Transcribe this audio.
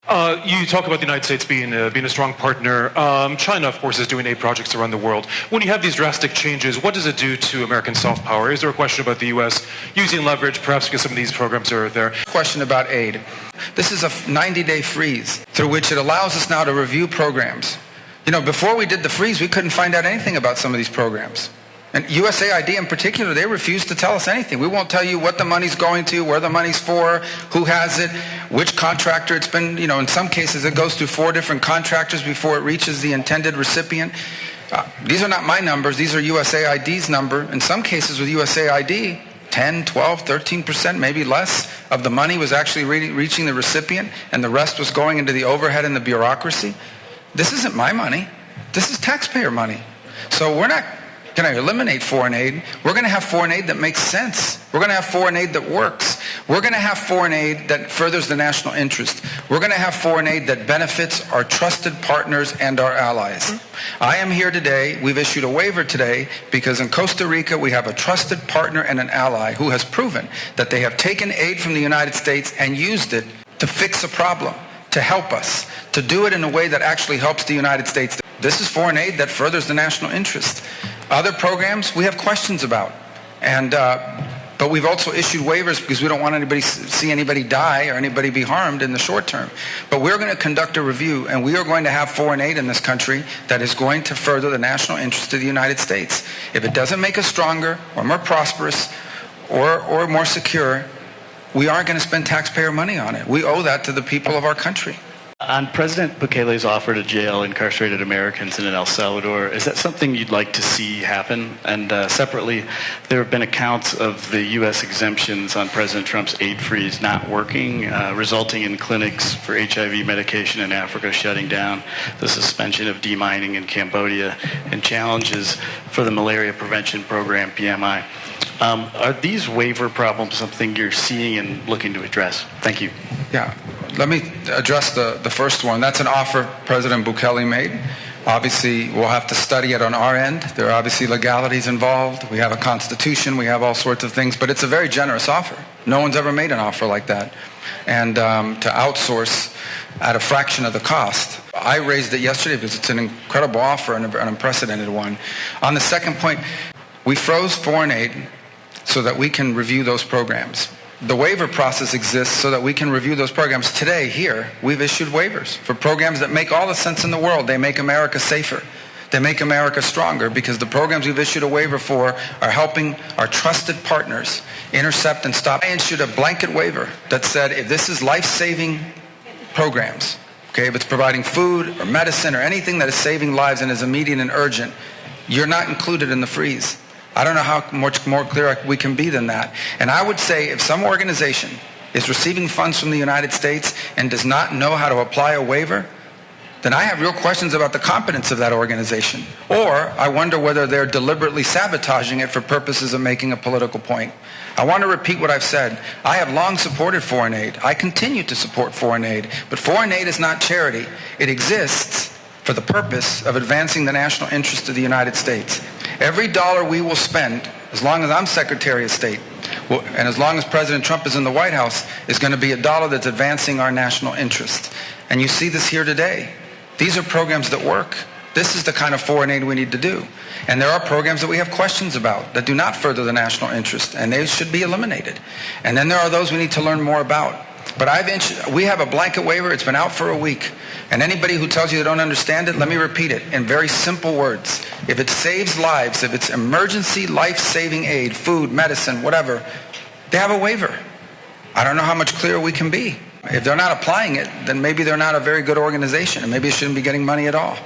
You talk about the United States being a strong partner. China, of course, is doing aid projects around the world. When you have these drastic changes, what does it do to American soft power? Is there a question about the U.S. using leverage, perhaps because some of these programs are there? Question about aid. This is a 90-day freeze through which it allows us now to review programs. You know, before we did the freeze, we couldn't find out anything about some of these programs. And USAID in particular, they refuse to tell us anything. We won't tell you what the money's going to, where the money's for, who has it, which contractor it's been. You know, in some cases it goes through 4 different contractors before it reaches the intended recipient. These are not my numbers. These are USAID's number. In some cases with USAID, 10, 12, 13%, maybe less of the money was actually reaching the recipient, and the rest was going into the overhead and the bureaucracy. This isn't my money. This is taxpayer money. So we're not going to eliminate foreign aid. We're going to have foreign aid that makes sense. We're going to have foreign aid that works. We're going to have foreign aid that furthers the national interest. We're going to have foreign aid that benefits our trusted partners and our allies. I am here today. We've issued a waiver today because in Costa Rica we have a trusted partner and an ally who has proven that they have taken aid from the United States and used it to fix a problem, to help us, to do it in a way that actually helps the United States. This is foreign aid that furthers the national interest. Other programs we have questions about, but we've also issued waivers because we don't want anybody see anybody die or anybody be harmed in the short term. But we're going to conduct a review, and we are going to have foreign aid in this country that is going to further the national interest of the United States. If it doesn't make us stronger or more prosperous or more secure, we aren't going to spend taxpayer money on it. We owe that to the people of our country. On President Bukele's offer to jail incarcerated Americans in El Salvador, is that something you'd like to see happen? And separately, there have been accounts of the U.S. exemptions on President Trump's aid freeze not working, resulting in clinics for HIV medication in Africa shutting down, the suspension of demining in Cambodia, and challenges for the malaria prevention program, PMI. Are these waiver problems something you're seeing and looking to address? Thank you. Yeah. Let me address the first one. That's an offer President Bukele made. Obviously, we'll have to study it on our end. There are obviously legalities involved. We have a constitution. We have all sorts of things. But it's a very generous offer. No one's ever made an offer like that. And to outsource at a fraction of the cost. I raised it yesterday because it's an incredible offer and an unprecedented one. On the second point, we froze foreign aid so that we can review those programs. The waiver process exists so that we can review those programs. Today, here, we've issued waivers for programs that make all the sense in the world. They make America safer. They make America stronger because the programs we've issued a waiver for are helping our trusted partners intercept and stop. I issued a blanket waiver that said if this is life-saving programs, okay, if it's providing food or medicine or anything that is saving lives and is immediate and urgent, you're not included in the freeze. I don't know how much more clear we can be than that. And I would say if some organization is receiving funds from the United States and does not know how to apply a waiver, then I have real questions about the competence of that organization. Or I wonder whether they're deliberately sabotaging it for purposes of making a political point. I want to repeat what I've said. I have long supported foreign aid. I continue to support foreign aid. But foreign aid is not charity. It exists for the purpose of advancing the national interest of the United States. Every dollar we will spend, as long as I'm Secretary of State, and as long as President Trump is in the White House, is going to be a dollar that's advancing our national interest. And you see this here today. These are programs that work. This is the kind of foreign aid we need to do. And there are programs that we have questions about that do not further the national interest, and they should be eliminated. And then there are those we need to learn more about. But we have a blanket waiver. It's been out for a week. And anybody who tells you they don't understand it, let me repeat it in very simple words. If it saves lives, if it's emergency life-saving aid, food, medicine, whatever, they have a waiver. I don't know how much clearer we can be. If they're not applying it, then maybe they're not a very good organization, and maybe it shouldn't be getting money at all.